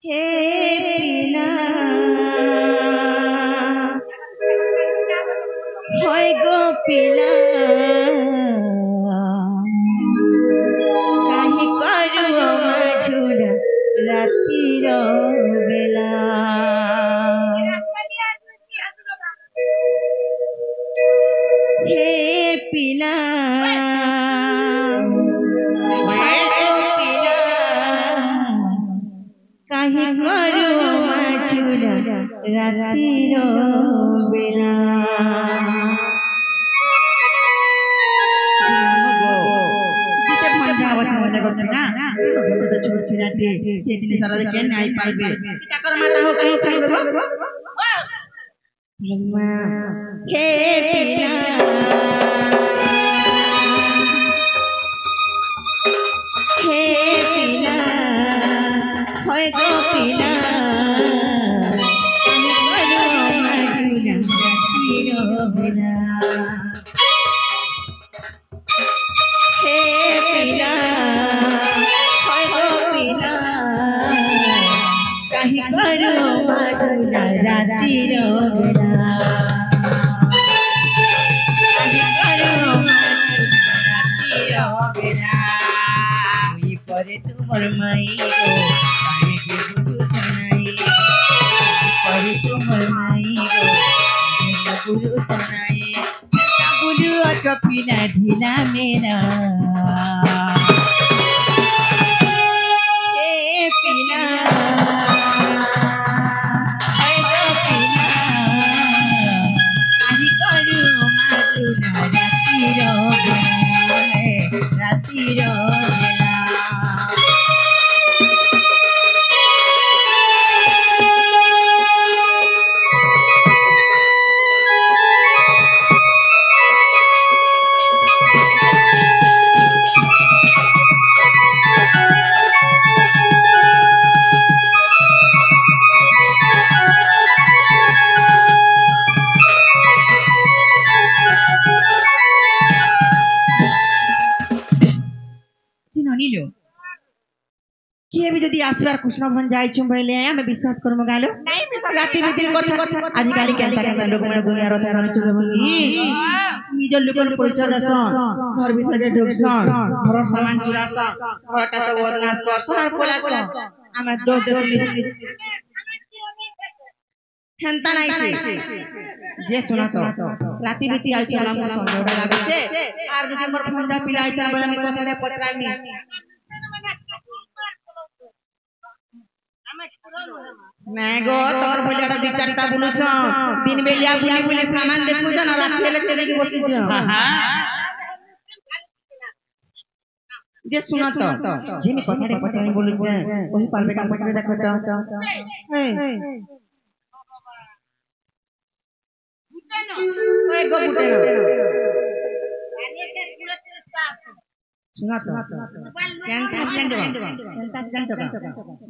हे पिला होय गो पिला काहे करू माझुरा रातिर बेला हे पिला काहे करू माझुरा रातिर बेला हे पिला हे पिला होय गो पिला हे पिला होय गो पिला काही करू माझुरा रातिर बेला करे तुमर माई गो काहे के बुझु छनाई करे तुमर माई गो काहे के बुझु छनाई बुझु चपिला ढिला मेरा हे पिला हे गो पिला काहे करू माझुरा रातिर बेला रातिर बेला किए भी जदी आसबार कृष्ण भन जाय छु भइले हमें विश्वास करम गालो राती दिन कथा आज गाली केनता केनता लोग मन दुनिया रथ रन चले बोली निज लोकन परिचय दस घर भीतर ढुकसन घर सामान चुरास घरटा सब बदनाश करसन और पोलास आमे दो देखली खेनता नाही से जे सुना तो राती बीती आइ चला हम संजोड़ा लागे छे आर जदी हमर फोनटा पिलाइ छ बोला में कथा पत्रामी नहीं गो तोर बोलियाटा दु चारटा बुलु छ दिन बेलिया बुली बुली सामान देखु छ न रात ले चले के बसी छ जे सुना तो जे में कथा रे पता नहीं बोलु छ ओही पाल बेटा पकड़े देखो तो ए गो बुटे सुना तो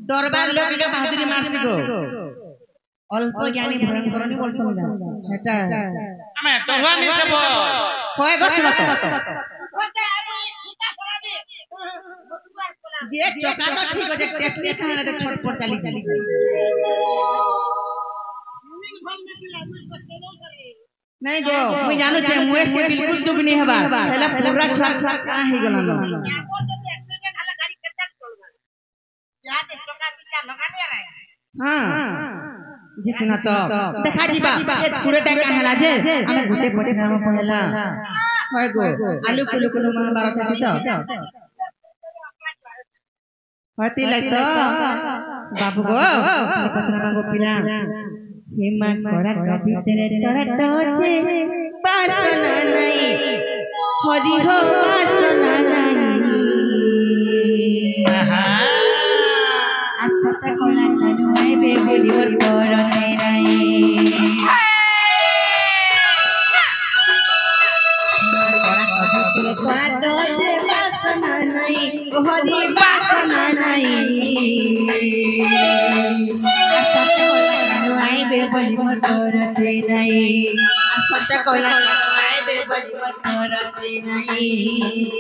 दरबार लोग के बहादुरी मारसी गो अल्प ज्ञानी भयंकर नहीं बोलतो ना एटा हमें तोवा नहीं सब होय गो सुना तो जे चका तो ठीक हो जे टेक्निक खाने तो छटपट चली नहीं गो मैं जानो छे मुएस के बिल्कुल दुब नहीं हबा पहला पूरा छर छर का हे गला लो हां जी सुना तो देखा जीबा ए पूरे टाइम का हला जे हमें गुटे पछना में पहला होय गो आलू कुलु कुलु मन बारत छी तो होती लई तो बाबू गो पछना में गो पिला हेमा कोरा गति तेरे तोरा टोचे पासना नहीं हरि हो पासना नहीं अच्छा तक कोला तनुए बे बोली और करते नहीं कोरा टोचे पासना नहीं हरि पासना नहीं अच्छा तक कोला बेबली करते नहीं सत्य कोला बेबली करते नहीं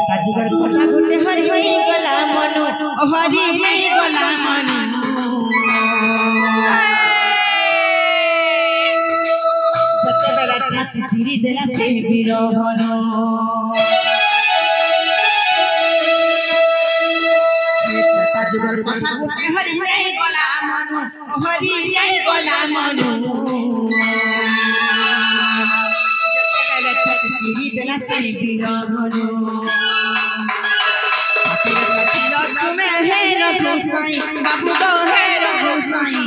ताजुगर पता गुटे हरि नहीं गला मनु हरि नहीं गला मनु जते बेला छाती धीरे देला ते बिरहनु ताजुगर पता गुटे हरि नहीं गला मनु हरि नहीं गला मनु चिरी देला ते बिरहनु तुम्हें है रघुसाई बाबू तो है रघुसाई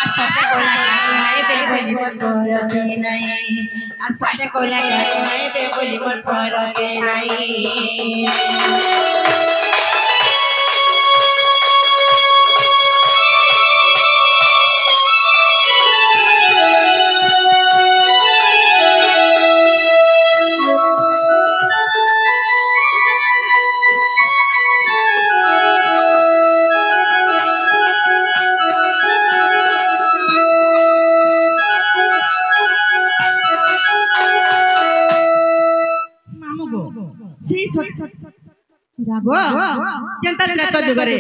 अच्छा कोला है बेबोली मत करते नहीं अच्छा कोला है बेबोली मत करते नहीं रागो जनता त्रेता जुगरे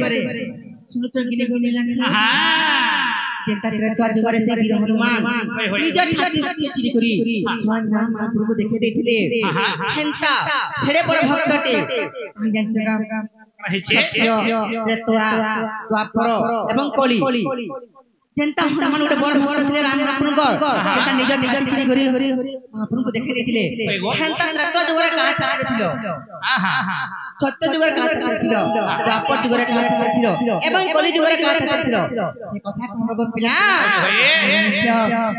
सुनो चंगिने को मिला जनता त्रेता जुगरे से वीर हनुमान निज छाती के चिरी करी स्वान नाम महाप्रभु को देखे देथिले हेंता फेडे बड़ भक्तटे हम जानचगा रहिछे त्रेता द्वापर एवं कली जनता हनुमान गोटे बड़ भक्त थिले राम महाप्रभु जनता निज चिरी करी महाप्रभु को देखे देथिले हेंता त्रेता जुगरे का छाड़े थिलो सत्य जुगर कहा थिलो द्वापर जुगर कहा थिलो एवं कली जुगर कहा थिलो ए कथा कोन गो पिला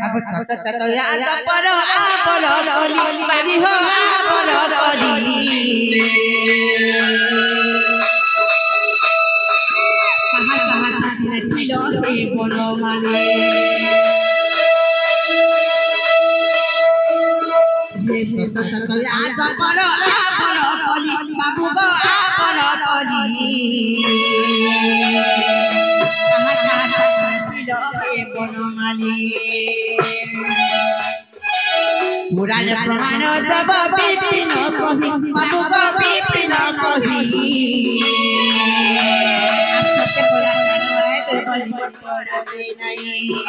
अब सत्य ततया द्वापर आपर कली बारी हो आपर कली कहा छाती थिलो ए बनमाले ये सत्य ततया द्वापर आपर कली बाबू गो आपर कली कहा थिलो ए बनमाली पुराण प्रमाण जब विपिन कहि बाबू गो विपिन कहि सत्य कोला कानवाए बेबली मत करते नहीं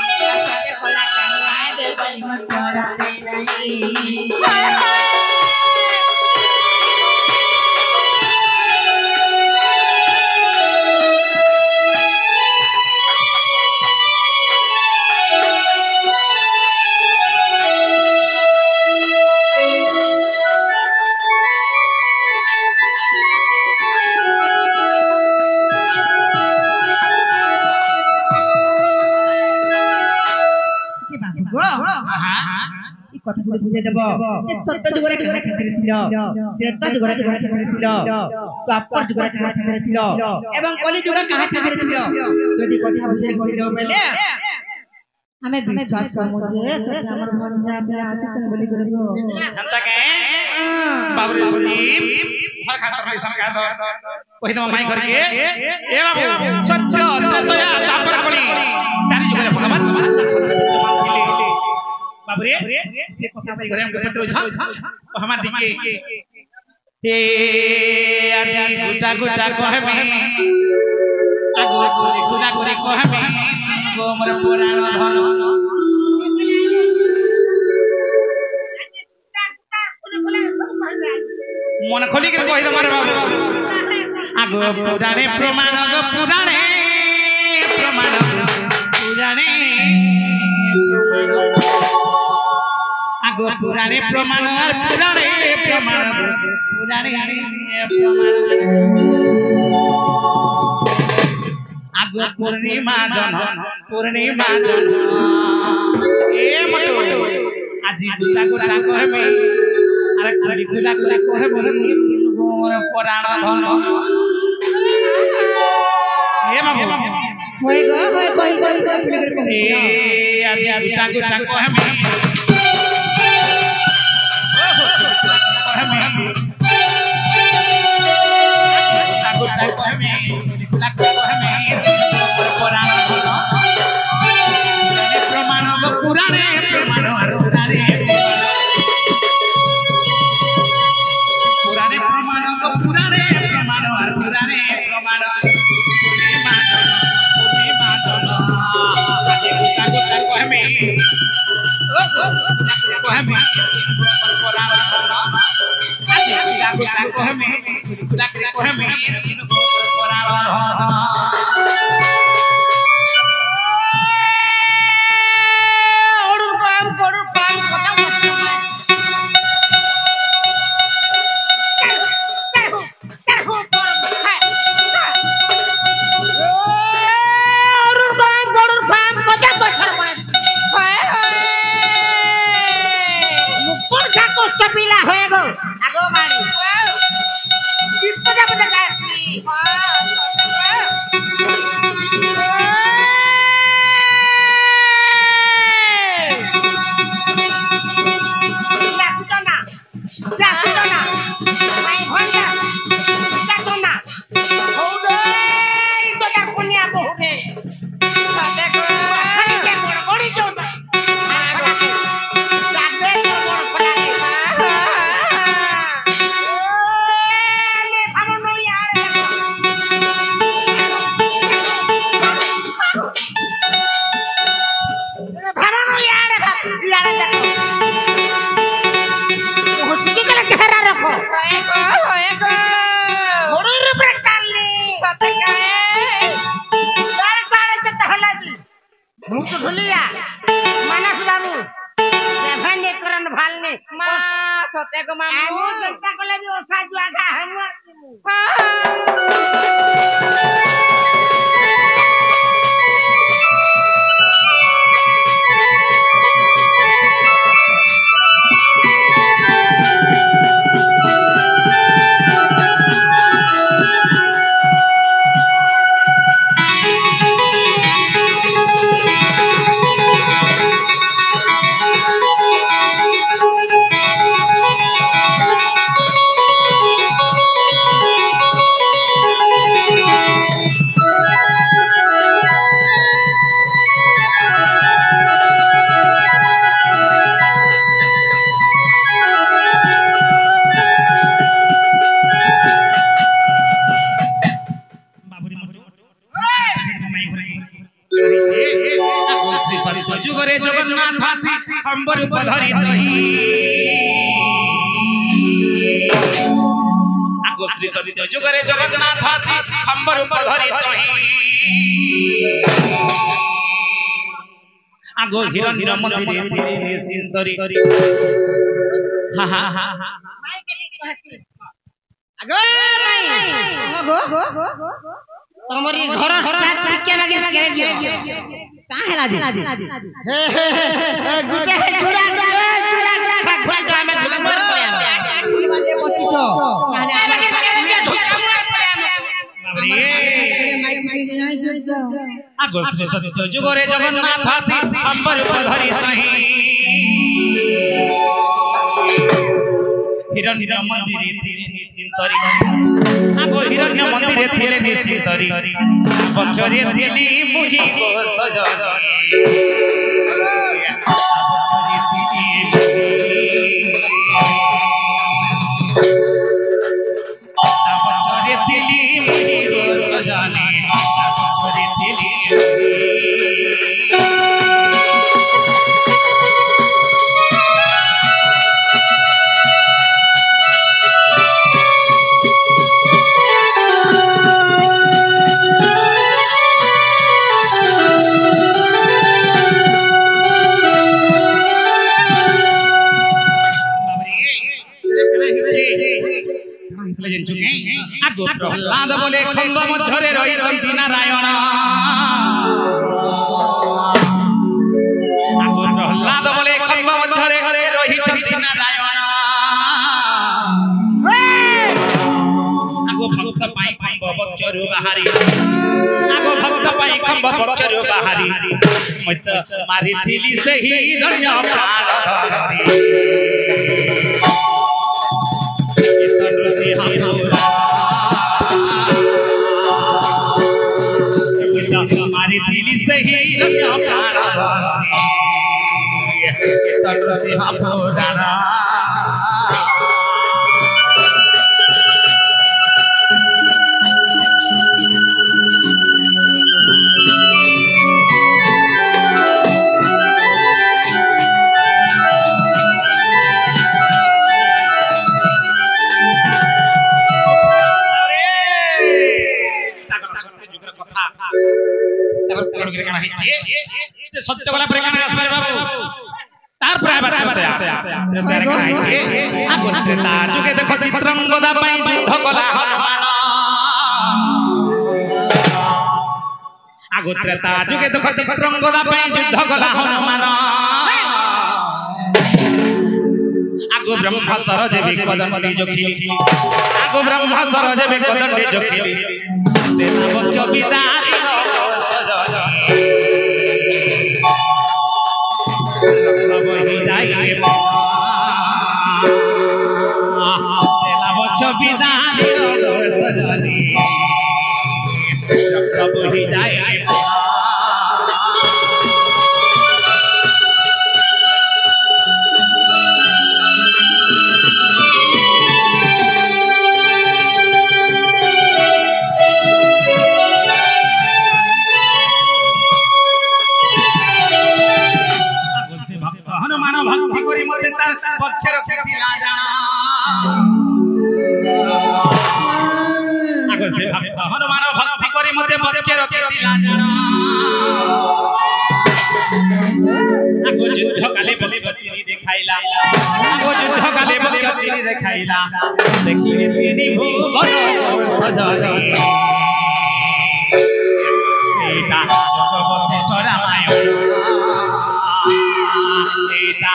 सत्य कोला कानवाए बेबली मत करते नहीं কথা গুলো বুঝে দেব সত্য যুগরে কাহা ঠাকুর ছিল ত্রেতা যুগরে কাহা ঠাকুর ছিল দ্বাপর যুগরে কাহা ঠাকুর ছিল এবং কলি যুগরে কাহা ঠাকুর ছিল যদি কথা বুঝে কই দেব বলে আমি বিশ্বাস করব যে সত্য আমার ভঞ্জা আপনি আছে কেন বলি করব জানতা কে বাবরে সুনি हर खातर लिसन का दो कहि दम माई घर के ए बाबू सत्य त्रतया द्वापर कली चारि जुगरे भगवान बाबरे जे कथा भाई घरे हम करते छ हमार दिके ते आजा गुटा गुटा कहबे आगो गुटा करे कहबे चिंगो मोर पुराण धन मन खोली के कहि दम रे बाबू आगो पुराणे प्रमाण गो पुराणे प्रमाण पुराणे आगो पुराणे प्रमाण पुराणे प्रमाण पुराणे प्रमाण आगो पूर्णिमा जन ए मटो আজি গুটা গুটা कहबे अरे खाली गुटा गुटा कहबे चिंगो मोर पुराण धन ए बाबू होय गो होय कहि ए আজি गुटा गुटा कहबे प्रमाण पुराणे प्रमाण आगो हिरण्य मंदिर चिंतरी हा हा हा आगो आगो तमरी घर टिके लगे करे दियो का हेला दे हे गुटे चूड़ा खा तो हमें मर पया बाजे पति छो आगो श्री सत्य जुगरे जगन्नाथ आसी अंबर धरि तहि हिरण्य मंदिर निश्चिंतरी आगो हिरण्य मंदिर थिले निश्चिंतरी बक्षरे दिली मुहि को सजनी प्रहलाद बोले खंभ मध्य रही नारायण प्रहलाद बोले खंभ मध्य रही नारायण आगो भक्त पाई खंभ बच्चरू बाहरी आगो भक्त पाई खंभ बच्चरू बाहरी मत मारी थिली सही हिरण्य प्राण मारी दिली सही रम्या प्राण तन से हम राणा सत्य गला पर काना आसबार बाबू तार प्राय बात करते तार काई छे आगो त्रेता जुगे देखो चित्रंगदा पई युद्ध कला हनुमान आगो त्रेता जुगे देखो चित्रंगदा पई युद्ध कला हनुमान आगो ब्रह्मा सरजे विकदंडी जोखिली आगो ब्रह्मा सरजे विकदंडी जोखिली तेना बच्च बिदारी बिदारी सजनी रक्त बही जाए हनुमान भक्ति करी मते तार पक्ष रखिला जाना आगो से भक्त हनुमान भक्ति करी मते पक्ष रखिला जाना आगो युद्ध काले बलि बचिनी देखाइला आगो युद्ध काले बलि बचिनी देखाइला देखिले तिनी भुवन सजनी एटा जग वशिष्ठ रामायण एटा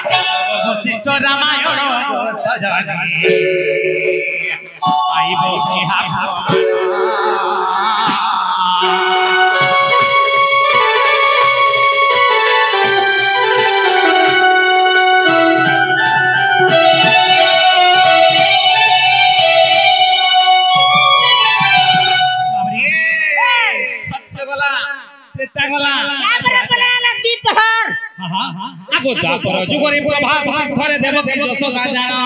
वशिष्ठ रामायण सजनी आइबो की हाथ आगो द्वापर जुगरे प्रभास थरे देवकी यशोदा जाना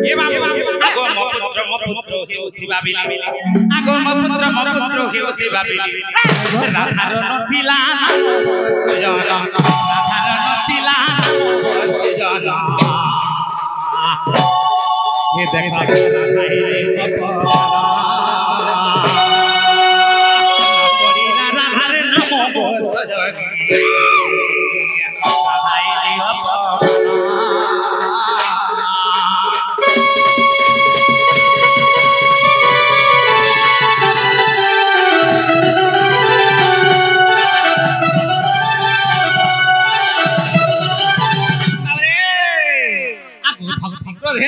ए बाबू आगो मपुत्र हेउथिबा बिली आगो मपुत्र हेउथिबा बिली राधार नथिला सुजन राधार नथिला सुजन ये देखा राधा रे कपड़ा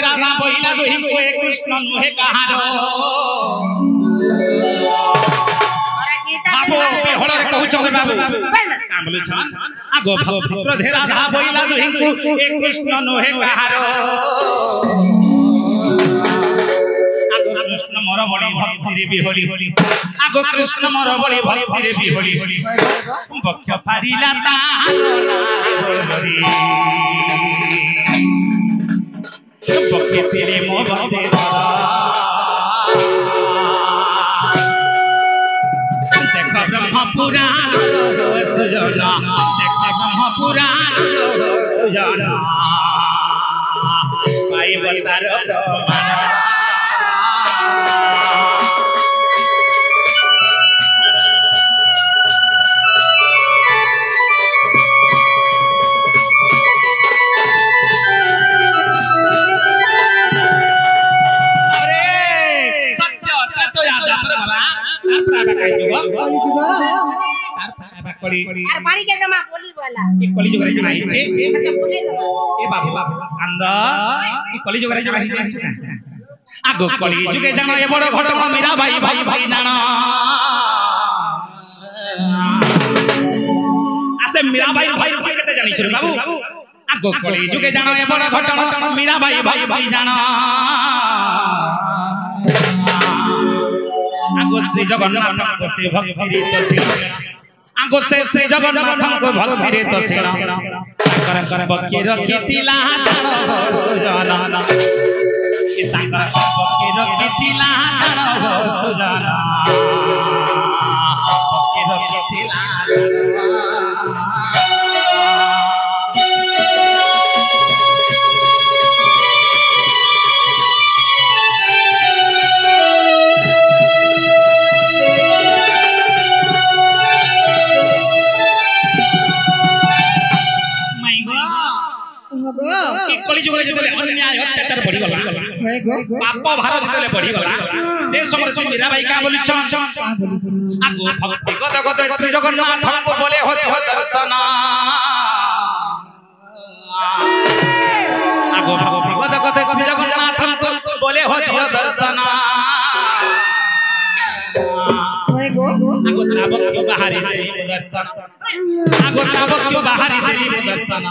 राधा बहिला दोही को एक कृष्ण नुहे कहारो बाबू बेहळ कहउछ बाबू काम बोलु छन आगो भक्त राधा बहिला दोही को एक कृष्ण नुहे कहारो आगो कृष्ण मोर बड़ी भक्ति रे बिहोली आगो कृष्ण मोर बड़ी भक्ति रे बिहोली भक्त फारिला तारो नारी बके तेरे मो बचे देखो ब्रह्म पुराण सुजना देखो ब्रह्म पुराण सुजना पाई बतार प्रमाण पानी के जमा बोली वाला ई कली जोगरे जना हिचे अच्छा बोले ए बाबू अंद ई कली जोगरे जना हिचे आगो कली जुगे जना ए बड़ घटक मीरा भाई भाई भाई जाना आसे मीरा भाई भाई केते जानि छ बाबू आगो कली जुगे जना ए बड़ घटक मीरा भाई भाई भाई जाना आगो श्री जगन्नाथ को से भक्ति रे तो से आगो से श्री जगन्नाथ को भक्ति रे तो से कर कर बके रखी तिला जान सुजाना ई ताकर बके रखी तिला जान सुजाना बके रखी तिला कली जुगरे जतले अन्याय अत्याचार बढ़ी गला पाप भार जतले बढ़ी गला से समय से मीरा भाई का बोली छन आगो भक्ति गद गद श्री जगन्नाथ को बोले होते हो दर्शन आगो भक्ति गद गद श्री जगन्नाथ को बोले होते हो दर्शन आगो ताबक क्यों बाहरी दर्शन आगो ताबक क्यों बाहरी दर्शन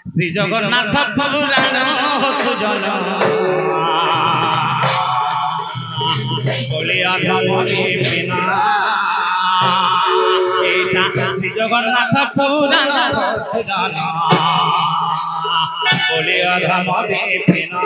শ্রী জগন্নাথ পুরাণ সুজন বলে আধমরে বিনা এটা শ্রী জগন্নাথ পুরাণ সুজন বলে আধমরে বিনা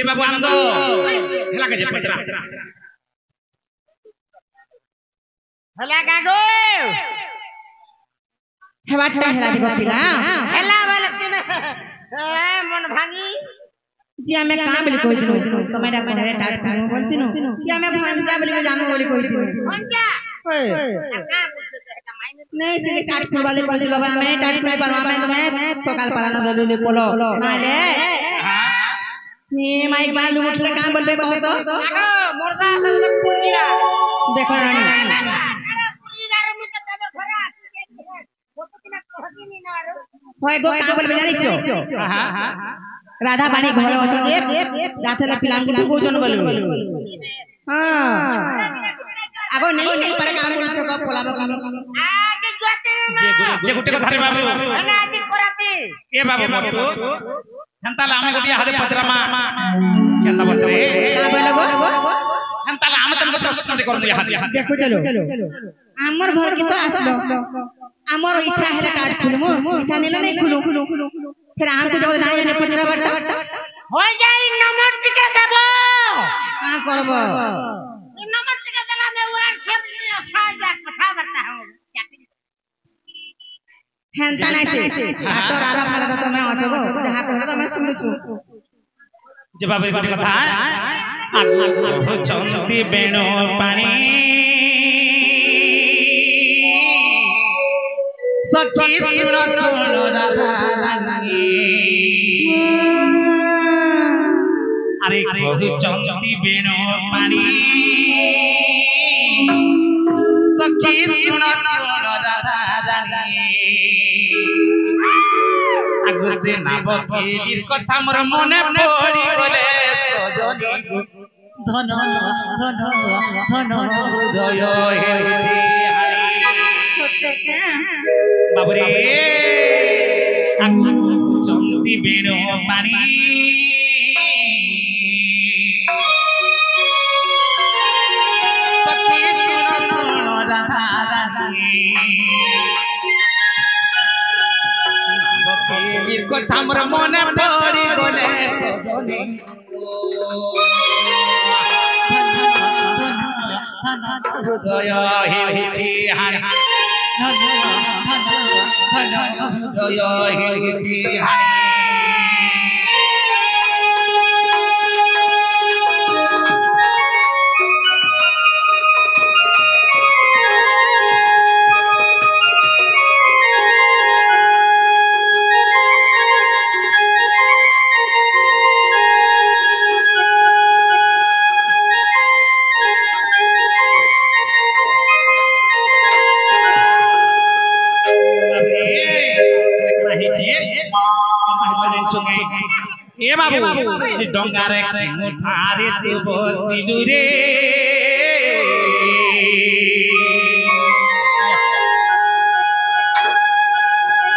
बाबू आंदो हेला के पटरा हेला गागो हेबाटा हेला देखो पिला हेला वाला तिन मन भांगी जी हमें का बोली कोई दिनो तमेरा घरे टाट खानो बोलती नो कि हमें भांजा बोली जानो बोली कोई दिनो भांजा ओए का बोलते का मायने नहीं से टाट खाने वाले बोलती लोग मैं टाट खाने पर मैं तुम्हें तो काल पाला ना दे बोलो माले नी माइक बाल उठले काम बोलबे कहो तो गागो मुर्दा संग पुरीरा देखो रानी पुरीरा रे में तबे घरा फोटो किना कहती नी नारो होय गो काम बोलबे जानि छो हां हां राधा पानी घर अछ जे राथेला पिलान को जन बोल हां आगो नहीं नहीं पर काम बोल छो पोलाबो काम आज जोते जे गुटे को धारे बाबू ना आज कराते ए बाबू मोटू हंताला आमे गोटिया हादे पत्रमा केता बतरे का बोलबो हंताला आमे तनको प्रश्न करनु हादे देखो चलो हमर घर के तो आसलो हमर इच्छा है काट खुलमो इच्छा नेला नहीं खुलू फिर हमको जब जाने जाने पत्रा बट्टा हो जाई नंबर टिके देबो का करबो नंबर टिके देला में उड़ान खेप दियो खा जा कथा बता हूं हेंता नहीं से तो रारा फला तो मैं अछो गो जहां कहला तो मैं सुनछु जवाब रे कथा आगो चंती बेणो पानी सखी सुन सुन राधानी अरे कहु चंती बेणो पानी सखी सुन सुन राधानी आगो से नाबकेलीर कथा मोर मने पड़ी गले सजनी धन धन धन हृदय हेउची सत्य के बाबरे आगो चंती बेणो पानी सखी सुन सुन राधानी नाबकेलीर कथा मोर मने पड़ी गले सजनी हृदय हेउची हार हृदय हेउची हार ए बाबू डंगारे मुठारे तू बसिलु रे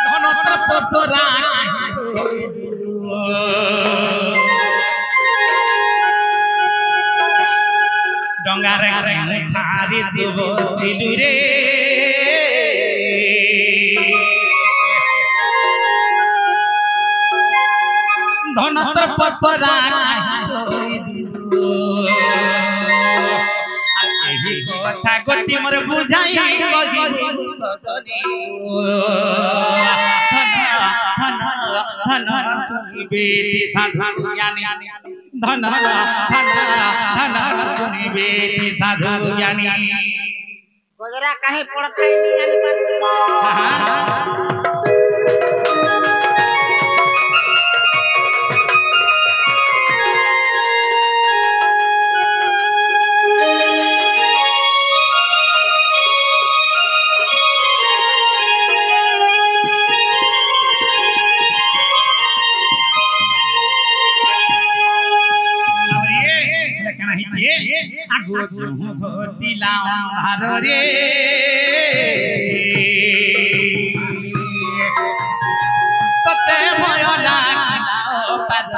धनत्र पसरा डंगारे मुठारे तू बसिलु रे धनत्र पसरा एही कथा गोटी मोर बुझाई कहि सजनी धन धन धन सुनी बेटी साधु ज्ञानी धन धन धन सुनी बेटी साधु ज्ञानी गोजरा काहे पड़ता है नहीं जाने पर ঘটিলা হারে ততে ভয় লাগিলা পাদ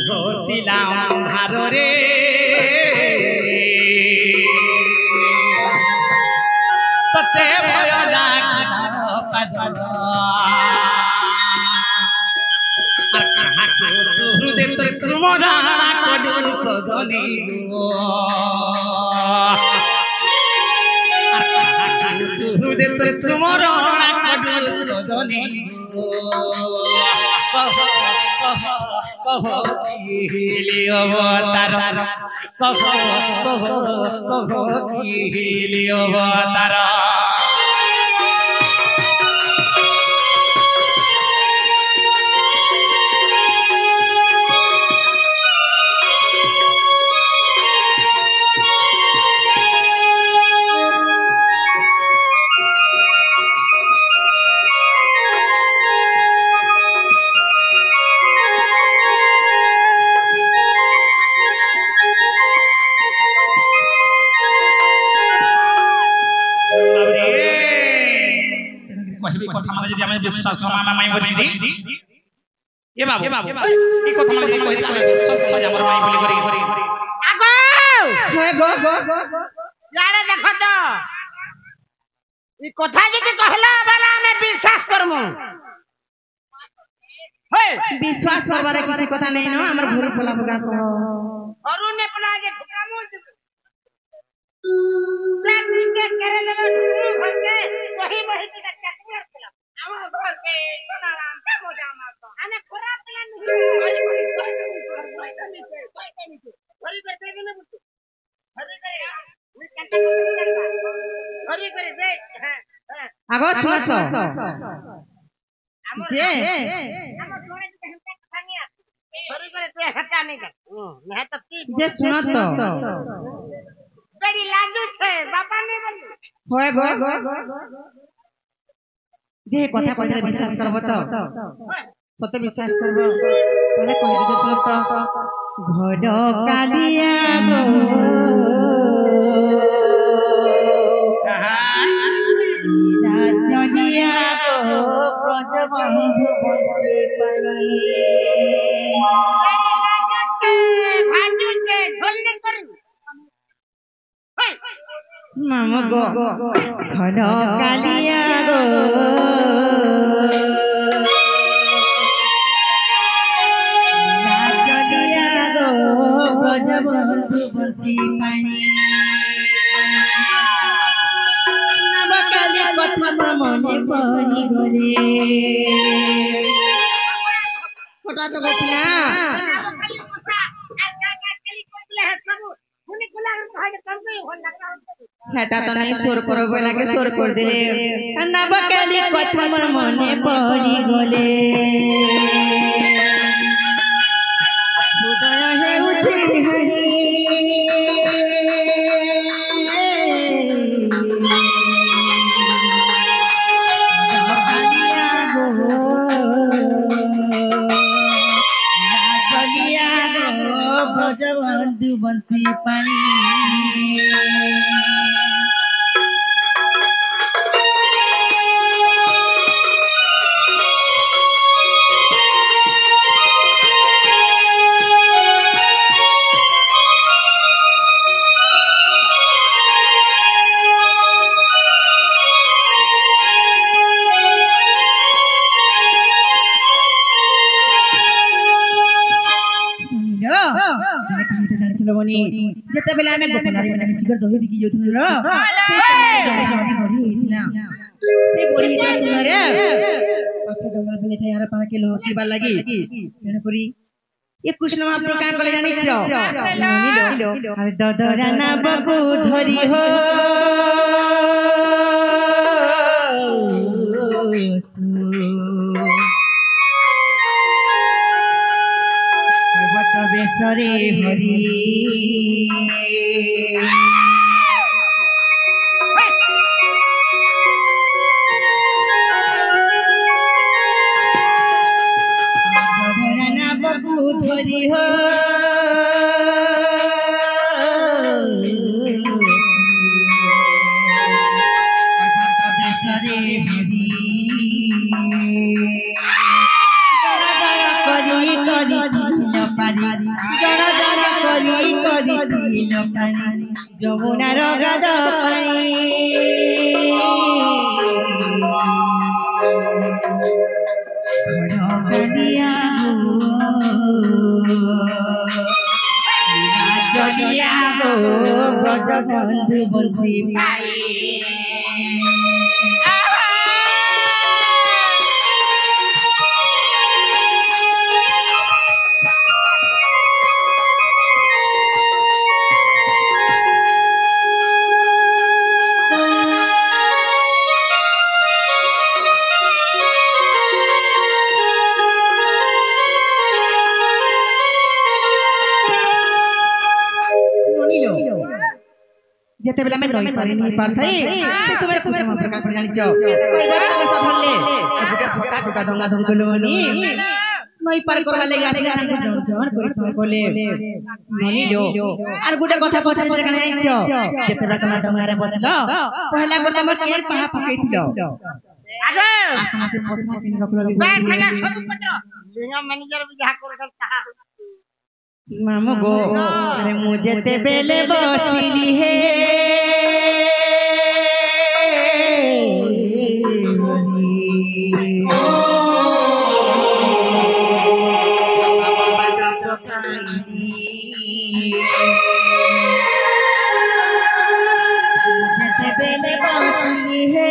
ঘটিলা হারে ততে ভয় লাগিলা পাদ হৃদয় তোর সুমরানা কডুল সজনী হৃদয় তোর সুমরানা কডুল সজনী কহিলি অবতার কহিলি অবতার विश्वास माई बोली ए बाबू ई কথা মানে কই কই বিশ্বাস মাই আমার মাই বলি করি আগো হ্যাঁ গো यारे देखो तो ई কথা যদি কহলা বালা আমি বিশ্বাস করমু हे विश्वास करबारे किसी কথা नहीं न हमर घर बोला बगा को अरु ने पला जे ठुकामु लागी के करे ले घर के वही वही के चटनी करला আমার ঘর কে সোনারাম কে মজা মারতো আমি খরাব প্ল্যান नहीं হরি করে দেবে না বুঝছো হরি করে ওই কাটা হরি করে দে হ্যাঁ আগো শুনছ যে আমার ঘরে যদি हमका কথা नहीं आती हरी करे तू हटा नहीं कर मैं तो की যে শুনছ बड़ी लाडू छे बापा ने बोली হয় গো যে কথা কইলে বিশ্বাস করব তো সতে বিশ্বাস করব তাহলে কই দিতে শুন তো ঘর কালিয়া গো রাজনিয়া গো ব্রজবন্ধু বন্দে পাই भाजू के झोलने करू মাম গো ঘর কালিয়া গো রাজনিয়া গো ব্রজবন্ধু বন্দে পাই নবকালী কথা মনে পড়ি গলে ফটা তো গপিলা खाली मुसा खाली कोले है सब उन्हें कोला हम कहे कर दे हो लगना হেটা তো নাই সোর করব লাগে সোর কর দিলে নবকালী কথা মনে পড়ি গলে হৃদয় হেউছে হরি কালিয়া গো রাজলিয়া গো ব্রজবন্ধু বন্সী পানি যেତେବେଳେ ଆମେ ଗୋପନାରୀ ମାନେ ମିଶିକରି ଦହି ବିକି ଯାଉଥିଲୁ ର ସେ ବଢି ହେଇଥିବା ସମୟରେ ପାଖ ଡଙ୍ଗା ବେଳେ ୟାର ପାଖେ ଲୋକ ଯିବାର ଲାଗି ତେଣୁକରି ଏ କୃଷ୍ଣ ମହାପ୍ରଭୁ କାଁ କଲେ ଜାଣିଛ ଦଦରା ନାବକୁ ଧରି ହୋ বেসরে হরি নাবকু ধরি হো বেসরে হরি করি করি পারি জড়া জড়া করি করি পারি যমুনার গাদ পানি চলিয়া গো ব্রজ বন্ধু বন্ধু পাই যেতে বেলা আমি নই পারি নই পারথাই সে তোমার কুমার প্রকাশ করে জানিছ কইবার তবে সব হলে গুটা ফটা টুটা দঙ্গা ধম কলনি নই পার করবা লাগি আসলে আমি জন করি তুমি বলে ননি লো আর গুটা কথা কথা যেখানে আইছ যেতে বেলা তোমার ডঙ্গারে বসলো পহলা বলে আমার কের পাহা পকাইছিল আগে আপনা সে প্রশ্ন কিন রকলো ব্যাগ খানা শুরু করো লিঙ্গা ম্যানেজার বিজা করে তাহা मामो गो अरे मुझे ते बेले बसिली हे मुझे ते बेले बसिली हे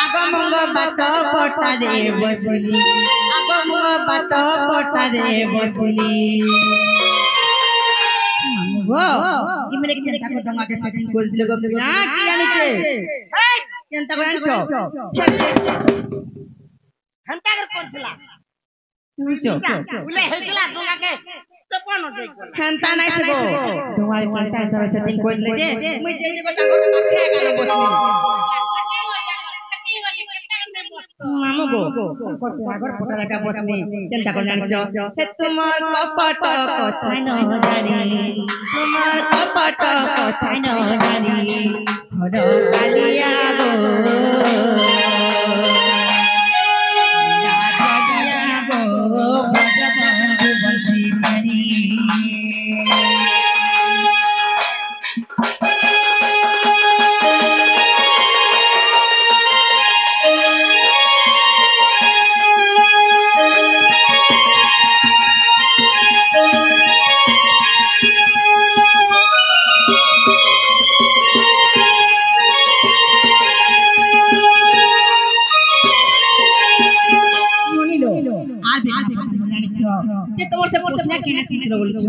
আগমঙ্গ বাট পটারে বসলি আগমঙ্গ বাট পটারে বসলি গো ইমরে কেনটা করে ডঙ্গাকে সেটিং করে দিলে গো না কি জানিছে এই কেনটা করে আনছো ঘন্টা করে করছিলা বুঝছো বলে হেছিলা তোমাকে তো কোন দেখো কেনটা নাই সে গো তোমার কেনটা হিসাবে সেটিং করে দিলে যে মুই যেই যে কথা করে মাথা গেল বসলি মামু গো কসে আগর ফটা লাগা বসনি চিন্তা করে জানিছ হে তোমার কপট কথাই ন জানি তোমার কপট কথাই ন জানি হর কালিয়া গো কালিয়া গো ভজ বন্ধু বসি পানি যে তোমার সে প্রশ্ন কেনা কি বলছ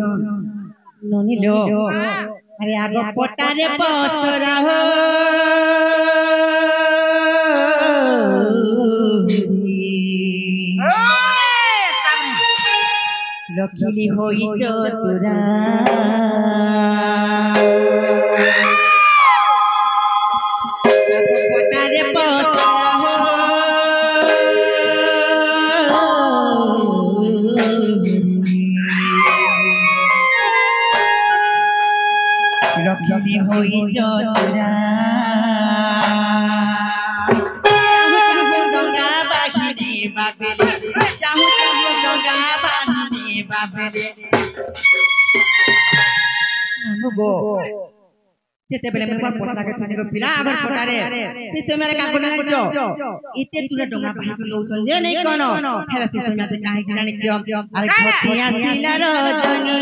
ননিলো আরে আগ পটারে পতরা হো লক্ষ্মী হই চতুরা পটারে পতরা হো লক্ষ্মী হই চতুরা ডঙ্গা বাহিরে বাবেলে চাহু চাহু ডঙ্গা বাহিরে বাবেলে গো যেতেবেলে আমি কোন পোশাকে তুমি গো পিলা আগর পটারে সে সময় কাম করলে করছো এতে তুলে ডঙ্গা বাহিরে লউছন যে নেই কোন হেলা সে সময় কাহি জানিছ আর ঘটিয়া দিলা রজনী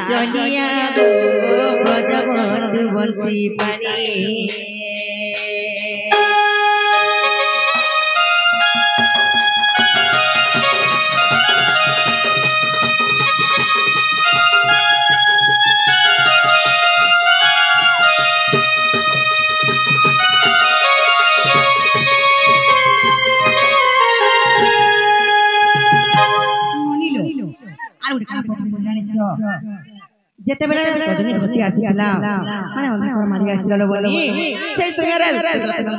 চলিয়া গো ব্রজ বন্ধু বন্ধি পানি ଜାଣିଛ ଯେତେବେଳେ ରଜନୀ ଘଟି ଆସିଥିଲା ମାନେ ଅନ୍ଧାର ମାରି ଆସିଥିଲା ବୋଲି ସେଇ ସମୟରେ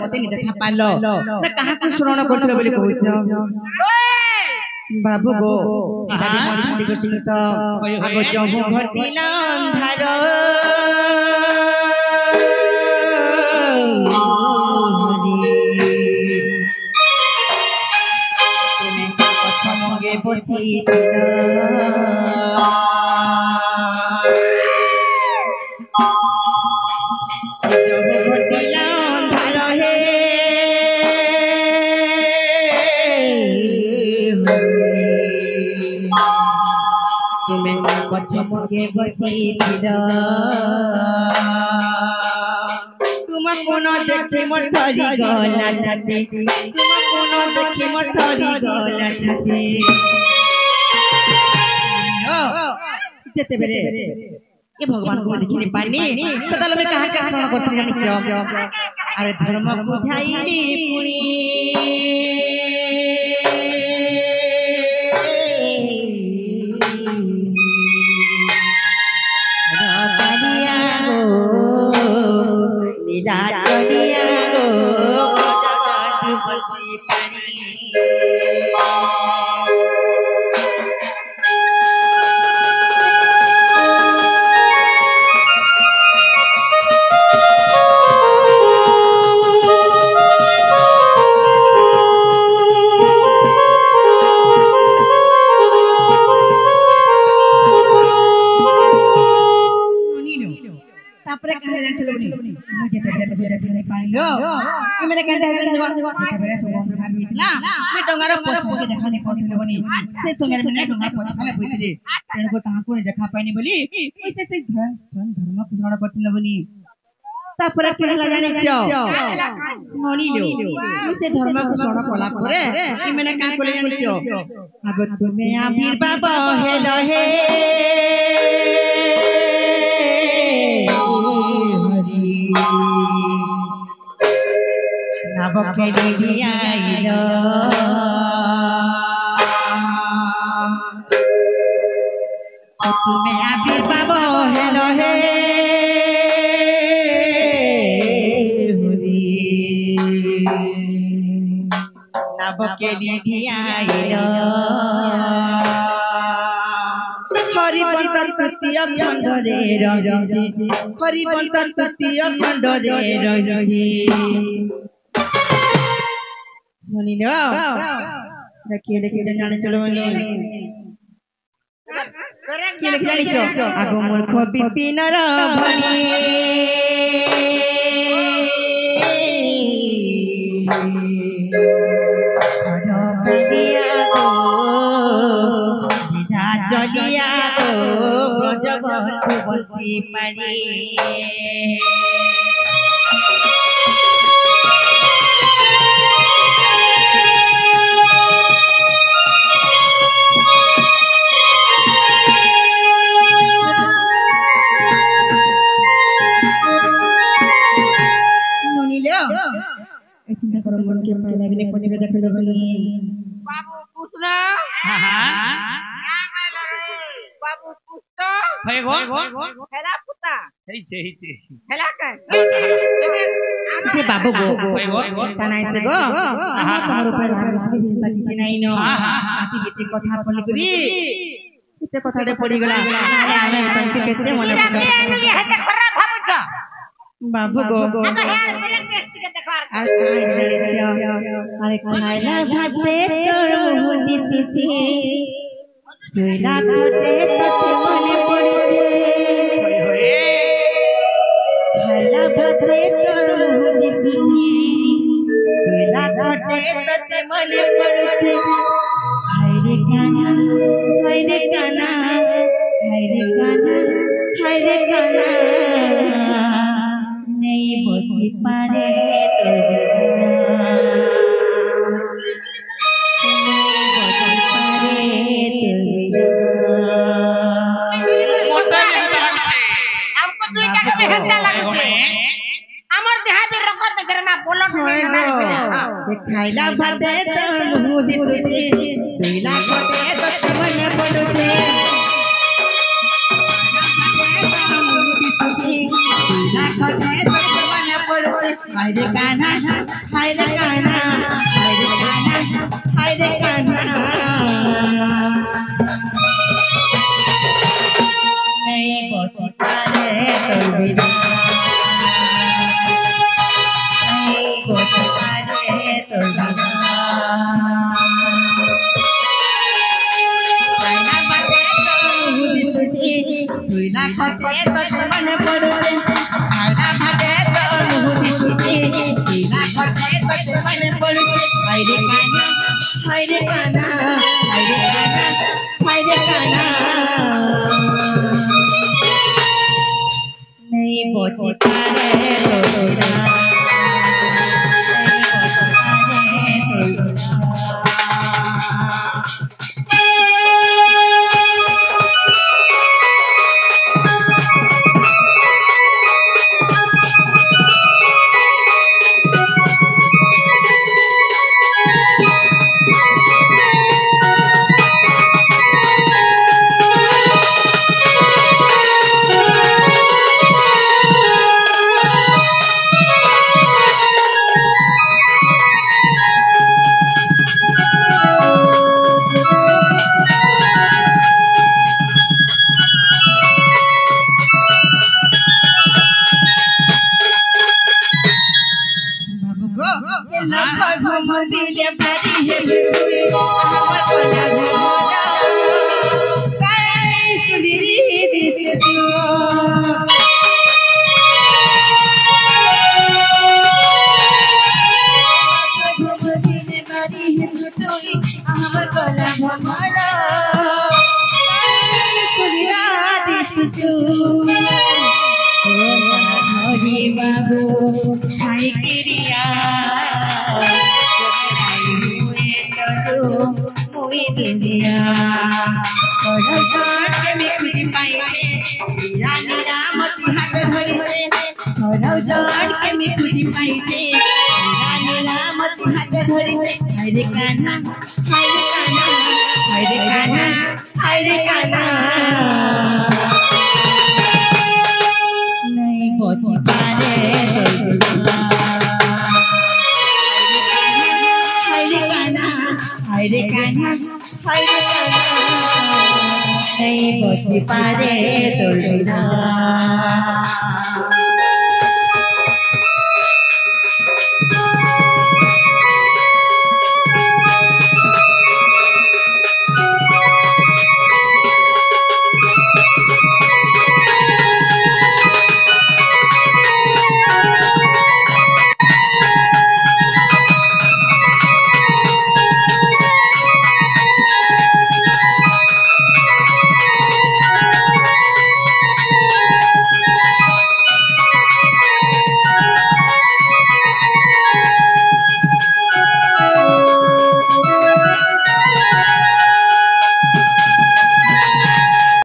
ମତେ ଦେଖା ପାଇଲ ନା କାହାକୁ ସ୍ମରଣ କରୁଥିଲ ବୋଲି କହୁଛ ବାବୁ ଗो ତ ଆଗ ଜବୁ ଘଟିଲା ଅନ୍ଧାର ତୁମେ ପଛ ମଙ୍ଗେ ବସିଥିଲ पछमगे बसीथिल तुम कोन देखि मोर थरी गला छाती तुम कोन देखि मोर थरी गला छाती जेते बेले ए भगवान को देखि नि पानी सदाल में कहा का शरण करथि जानि छ अरे धर्म बुझाइली पुनी तुम्हें आविर्भाव हेलो हे नव के लिए आइलो हरिबंकर तृतीय खंड रे रहिछि हरिबंकर तृतीय खंड रे रहिछि सुनिलो देखिए देखिए जाने चलो के लिख जानी चो आगो मूर्ख विपिन र भनी जलिया गो ब्रजबंधु बंसी पारी चिंता करो मन के पाए लगने पड़े देख लो बाबू पूछना हां हां बाबू पूछतो भाई गो हेला पुता हिचे हेला का जे बाबू गो तानाई से गो तोर ऊपर सब चिंता किछि नाही न आती केते कथा पली करी केते कथा रे पड़ी गला नाले आमे तंके केते मन हेते खराब भाबुछ बाबू गो आगे यार मेरे व्यक्ति के देखवार अरे खाइला भाते तोर मुह दिसिछि सुइला कोटे तते मने पड़िছে खाइला भाते तोर मुह दिसिछि सुइला कोटे तते मने पड़िছে हाय रे काना हाय रे काना हाय रे काना नहीं बची पारे खाइला भाते तो मुह दिसुछि सुइला कोटे तो मने पडुछे खटे तो मन पड़ते हाय रे कान्हा हाय रे कान्हा हाय रे कान्हा हाय रे कान्हा नहीं बोती पारे तो बिना नहीं बोती पारे तो बिना कान्हा बाटे तो हुदी तुझी तुइला खटे तो मन पड़ते कान्हा बाटे तो हुदी तुझी तुइला खटे तो मन पड़ते हाय रे कान्हा हाय रे कान्हा हाय रे कान्हा हाय रे कान्हा नहीं बोती पारे तो बिना नहीं बोती पारे तो बिना दिले भारी है हमर कोला घोड़ा काय सुंदरी दिस तू दिले भारी है तू हमर कोला घोड़ा काय सुंदरी दिस तू हरि बाबू भाई किरिया मोई दिया और जान के में खुदी पाइते रानी रामती हाथ धरिते और जान के में खुदी पाइते रानी रामती हाथ धरिते हाय रे कान्हा हाय रे कान्हा हाय रे कान्हा हाय रे कान्हा नहीं बोती पारे हाय रे कान्हा हाय रे कान्हा नहीं बोती पारे तो बिना